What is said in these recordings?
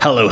Hello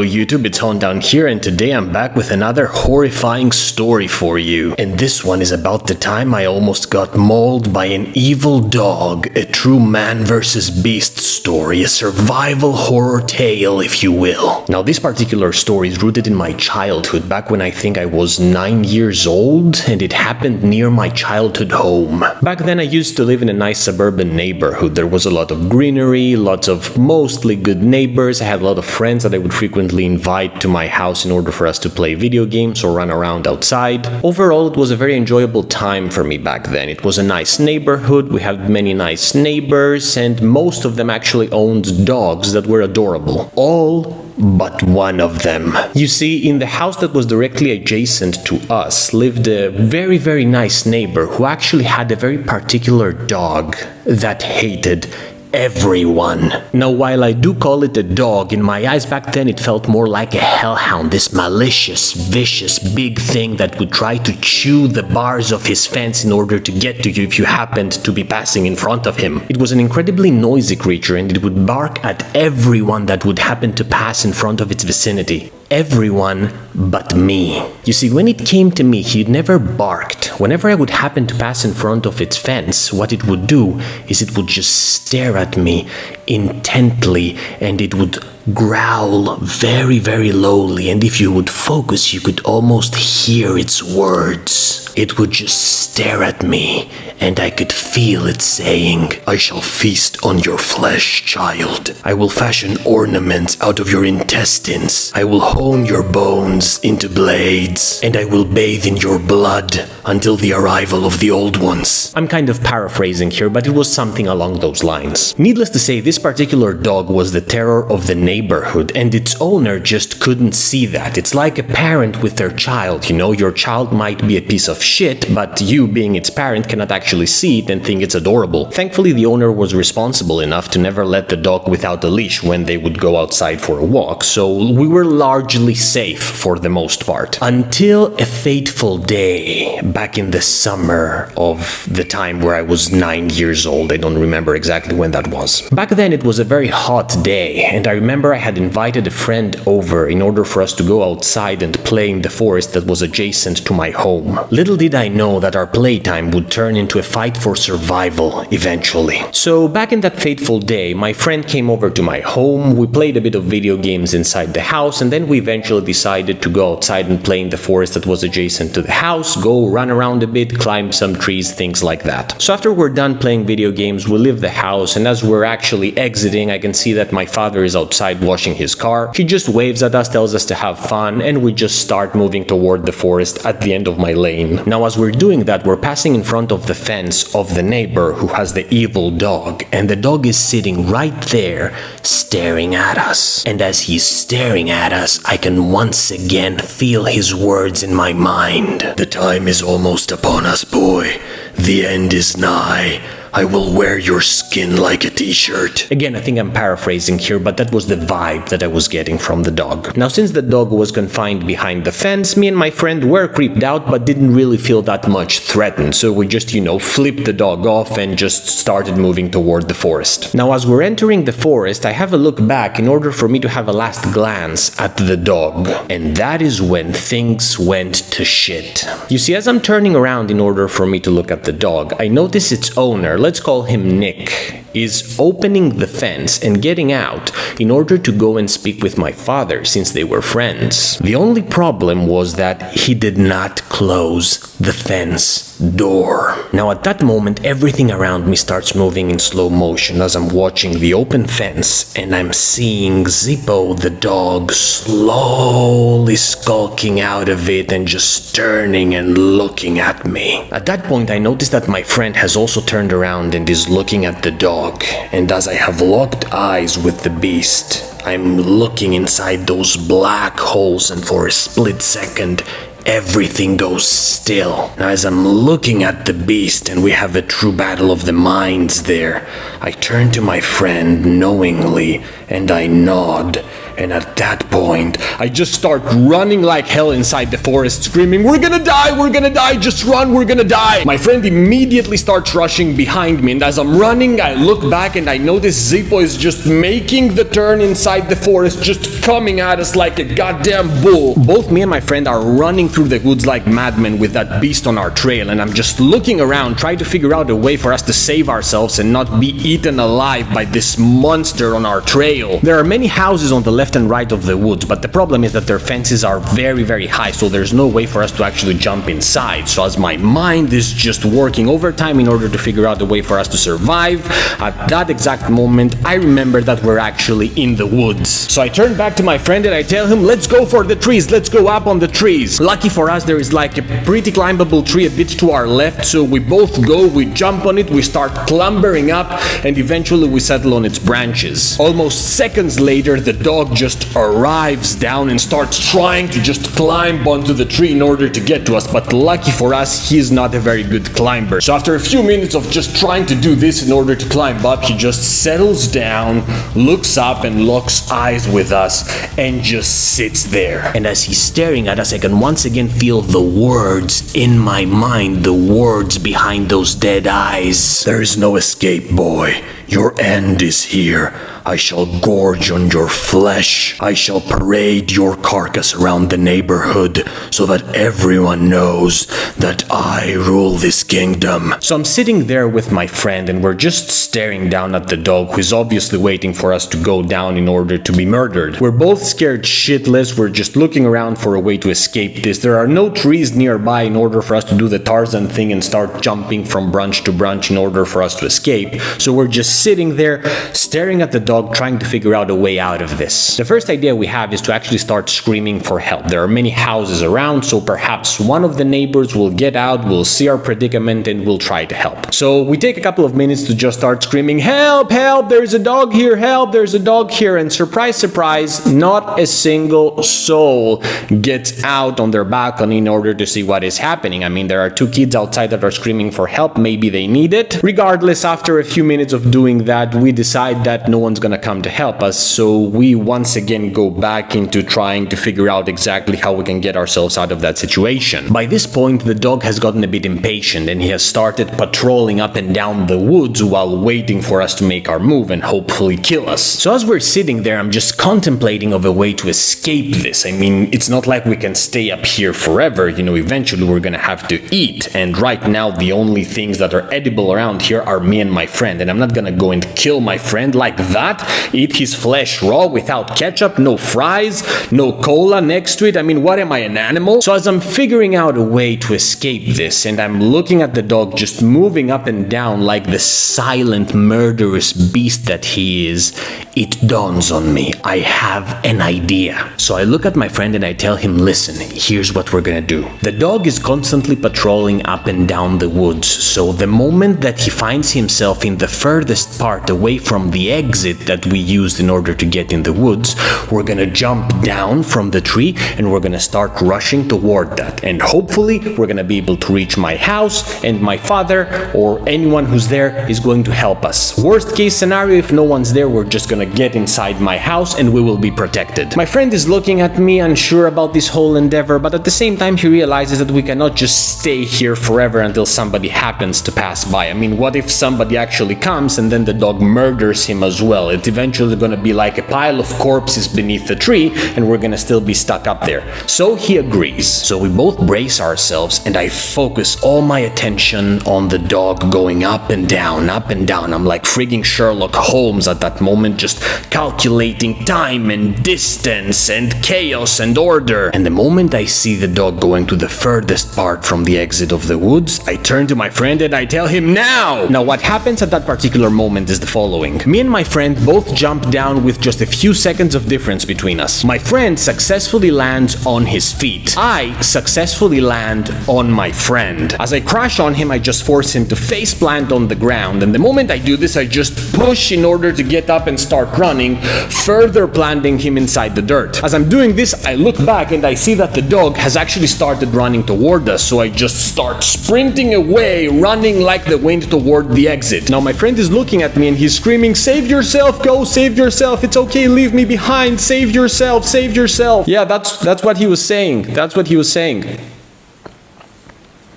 YouTube, it's Down here, and today I'm back with another horrifying story for you. And this one is about the time I almost got mauled by an evil dog, a true man versus beast story, a survival horror tale, if you will. Now, this particular story is rooted in my childhood, back when I think I was 9 years old, and it happened near my childhood home. Back then I used to live in a nice suburban neighborhood. There was a lot of greenery, lots of mostly good neighbors. I had a lot of friends that I would frequently invite to my house in order for us to play video games or run around outside. Overall, it was a very enjoyable time for me back then. It was a nice neighborhood, we had many nice neighbors, and most of them actually owned dogs that were adorable. All but one of them. You see, in the house that was directly adjacent to us lived a very nice neighbor who actually had a very particular dog that hated everyone. Now, while I do call it a dog, in my eyes back then it felt more like a hellhound, this malicious, vicious, big thing that would try to chew the bars of his fence in order to get to you if you happened to be passing in front of him. It was an incredibly noisy creature, and it would bark at everyone that would happen to pass in front of its vicinity. Everyone but me. You see, when it came to me, he never barked. Whenever I would happen to pass in front of its fence, what it would do is it would just stare at me intently, and it would growl very lowly, and if you would focus, you could almost hear its words. It would just stare at me, and I could feel it saying, "I shall feast on your flesh, child. I will fashion ornaments out of your intestines. I will hone your bones into blades, and I will bathe in your blood until the arrival of the old ones." I'm kind of paraphrasing here, but it was something along those lines. Needless to say, this particular dog was the terror of the neighborhood, and its owner just couldn't see that. It's like a parent with their child, you know, your child might be a piece of shit, but you, being its parent, cannot actually see it and think it's adorable. Thankfully, the owner was responsible enough to never let the dog without a leash when they would go outside for a walk, so we were largely safe for the most part. Until a fateful day, back in the summer of the time where I was 9 years old. I don't remember exactly when that was. Back then, it was a very hot day, and I remember I had invited a friend over in order for us to go outside and play in the forest that was adjacent to my home. Little did I know that our playtime would turn into a fight for survival eventually. So back in that fateful day, my friend came over to my home, we played a bit of video games inside the house, and then we eventually decided to go outside and play in the forest that was adjacent to the house, go run around a bit, climb some trees, things like that. So after we're done playing video games, we leave the house, and as we're actually exiting, I can see that my father is outside washing his car. He just waves at us, tells us to have fun, and we just start moving toward the forest at the end of my lane. Now, as we're doing that, we're passing in front of the fence of the neighbor who has the evil dog, and the dog is sitting right there, staring at us. And as he's staring at us, I can once again feel his words in my mind. "The time is almost upon us, boy. The end is nigh. I will wear your skin like a t-shirt." Again, I think I'm paraphrasing here, but that was the vibe that I was getting from the dog. Now, since the dog was confined behind the fence, me and my friend were creeped out, but didn't really feel that much threatened. So we just, flipped the dog off and just started moving toward the forest. Now, as we're entering the forest, I have a look back in order for me to have a last glance at the dog. And that is when things went to shit. You see, as I'm turning around in order for me to look at the dog, I notice its owner, let's call him Nick, is opening the fence and getting out in order to go and speak with my father since they were friends. The only problem was that he did not close the fence door. Now, at that moment, everything around me starts moving in slow motion as I'm watching the open fence, and I'm seeing Zippo, the dog, slowly skulking out of it and just turning and looking at me. At that point, I noticed that my friend has also turned around and is looking at the dog, and as I have locked eyes with the beast, I'm looking inside those black holes, and for a split second, everything goes still. Now, as I'm looking at the beast and we have a true battle of the minds there, I turn to my friend knowingly and I nod, And at that point, I just start running like hell inside the forest, screaming, "We're gonna die, we're gonna die, just run, we're gonna die." My friend immediately starts rushing behind me, and as I'm running, I look back and I notice Zippo is just making the turn inside the forest, just coming at us like a goddamn bull. Both me and my friend are running through the woods like madmen with that beast on our trail, and I'm just looking around, trying to figure out a way for us to save ourselves and not be eaten alive by this monster on our trail. There are many houses on the left and right of the woods, but the problem is that their fences are very, very high, so there's no way for us to actually jump inside. So as my mind is just working overtime in order to figure out a way for us to survive, at that exact moment, I remember that we're actually in the woods. So I turn back to my friend and I tell him, "Let's go for the trees, let's go up on the trees." Lucky for us, there is like a pretty climbable tree a bit to our left, so we both go, we jump on it, we start clambering up, and eventually we settle on its branches. Almost seconds later, the dog just arrives down and starts trying to just climb onto the tree in order to get to us, but lucky for us, he's not a very good climber. So after a few minutes of just trying to do this in order to climb up, he just settles down, looks up and locks eyes with us, and just sits there. And as he's staring at us, I can once again feel the words in my mind, the words behind those dead eyes. "There is no escape, boy. Your end is here. I shall gorge on your flesh. I shall parade your carcass around the neighborhood so that everyone knows that I rule this kingdom." So I'm sitting there with my friend and we're just staring down at the dog, who's obviously waiting for us to go down in order to be murdered. We're both scared shitless. We're just looking around for a way to escape this. There are no trees nearby in order for us to do the Tarzan thing and start jumping from branch to branch in order for us to escape. So we're just sitting there staring at the dog, trying to figure out a way out of this. The first idea we have is to actually start screaming for help. There are many houses around, so perhaps one of the neighbors will get out, will see our predicament, and will try to help. So we take a couple of minutes to just start screaming, "Help, help, there's a dog here, help, there's a dog here," and surprise, surprise, not a single soul gets out on their balcony in order to see what is happening. I mean, there are two kids outside that are screaming for help, maybe they need it. Regardless, after a few minutes of doing that, we decide that no one's gonna come to help us, so we once again go back into trying to figure out exactly how we can get ourselves out of that situation. By this point, the dog has gotten a bit impatient and he has started patrolling up and down the woods while waiting for us to make our move and hopefully kill us. So as we're sitting there, I'm just contemplating of a way to escape this. I mean, it's not like we can stay up here forever, you know, eventually we're gonna have to eat, and right now the only things that are edible around here are me and my friend, and I'm not gonna go and kill my friend like that, eat his flesh raw without ketchup, no fries, no cola next to it. I mean, what am I, an animal? So as I'm figuring out a way to escape this, and I'm looking at the dog just moving up and down like the silent murderous beast that he is, it dawns on me, I have an idea. So I look at my friend and I tell him, "Listen, here's what we're gonna do. The dog is constantly patrolling up and down the woods, so the moment that he finds himself in the furthest part away from the exit that we used in order to get in the woods, we're gonna jump down from the tree and we're gonna start rushing toward that. And hopefully we're gonna be able to reach my house, and my father or anyone who's there is going to help us. Worst case scenario, if no one's there, we're just gonna get inside my house and we will be protected." My friend is looking at me unsure about this whole endeavor, but at the same time he realizes that we cannot just stay here forever until somebody happens to pass by. I mean, what if somebody actually comes and then the dog murders him as well? It's eventually gonna be like a pile of corpses beneath the tree and we're gonna still be stuck up there. So he agrees. So we both brace ourselves and I focus all my attention on the dog going up and down, up and down. I'm like frigging Sherlock Holmes at that moment, just calculating time and distance and chaos and order. And the moment I see the dog going to the furthest part from the exit of the woods, I turn to my friend and I tell him, "Now!" Now what happens at that particular moment is the following. Me and my friend both jump down with just a few seconds of difference between us. My friend successfully lands on his feet. I successfully land on my friend. As I crash on him, I just force him to face plant on the ground, and the moment I do this, I just push in order to get up and start running, further planting him inside the dirt. As I'm doing this, I look back and I see that the dog has actually started running toward us, so I just start sprinting away, running like the wind toward the exit. Now my friend is looking at me and he's screaming, "Save yourself! yourself, go save yourself. It's okay, leave me behind. Save yourself, save yourself. Yeah, that's what he was saying. That's what he was saying.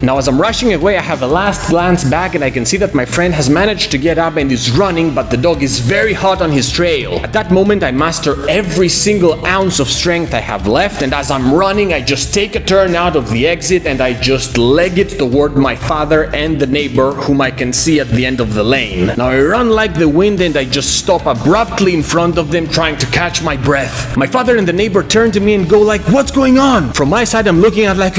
Now, as I'm rushing away, I have a last glance back and I can see that my friend has managed to get up and is running, but the dog is very hot on his trail. At that moment, I master every single ounce of strength I have left, and as I'm running, I just take a turn out of the exit and I just leg it toward my father and the neighbor, whom I can see at the end of the lane. Now, I run like the wind and I just stop abruptly in front of them, trying to catch my breath. My father and the neighbor turn to me and go like, "What's going on?" From my side, I'm looking at like,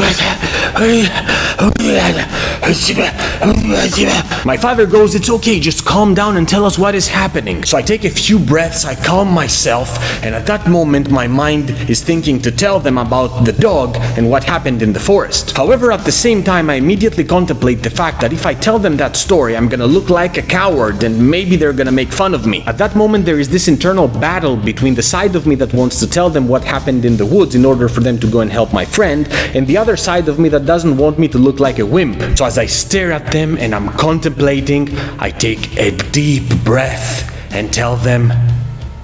my father goes, "It's okay, just calm down and tell us what is happening." So I take a few breaths, I calm myself, and at that moment my mind is thinking to tell them about the dog and what happened in the forest. However, at the same time, I immediately contemplate the fact that if I tell them that story, I'm gonna look like a coward and maybe they're gonna make fun of me. At that moment, there is this internal battle between the side of me that wants to tell them what happened in the woods in order for them to go and help my friend, and the other side of me that doesn't want me to look like a wimp. So as I stare at them and I'm contemplating, I take a deep breath and tell them,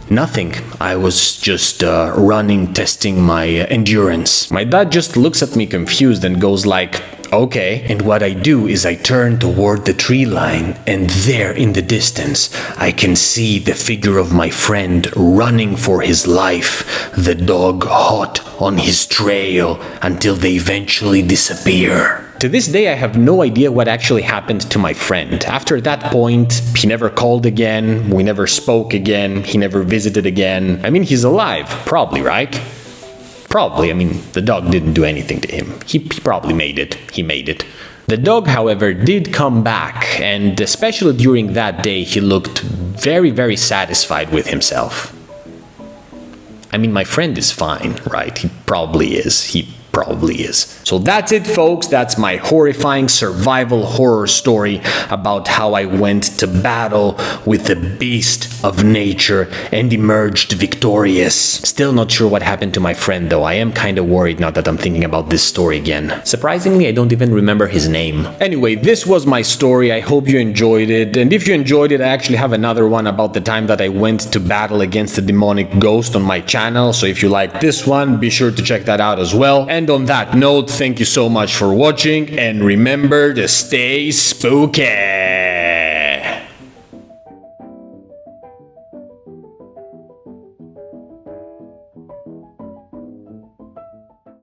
"Nothing. I was just running, testing my endurance." My dad just looks at me confused and goes like, "Okay." And what I do is I turn toward the tree line, and there in the distance, I can see the figure of my friend running for his life, the dog hot on his trail until they eventually disappear. To this day, I have no idea what actually happened to my friend. After that point, he never called again, we never spoke again, he never visited again. I mean, he's alive, probably, right? Probably. I mean, the dog didn't do anything to him. He probably made it. He made it. The dog, however, did come back, and especially during that day, he looked very, very satisfied with himself. I mean, my friend is fine, right? He probably is. He probably is. So that's it, folks. That's my horrifying survival horror story about how I went to battle with the beast of nature and emerged victorious. Still not sure what happened to my friend, though. I am kind of worried now that I'm thinking about this story again. Surprisingly, I don't even remember his name. Anyway, this was my story. I hope you enjoyed it. And if you enjoyed it, I actually have another one about the time that I went to battle against a demonic ghost on my channel. So if you like this one, be sure to check that out as well. And on that note, thank you so much for watching, and remember to stay spooky!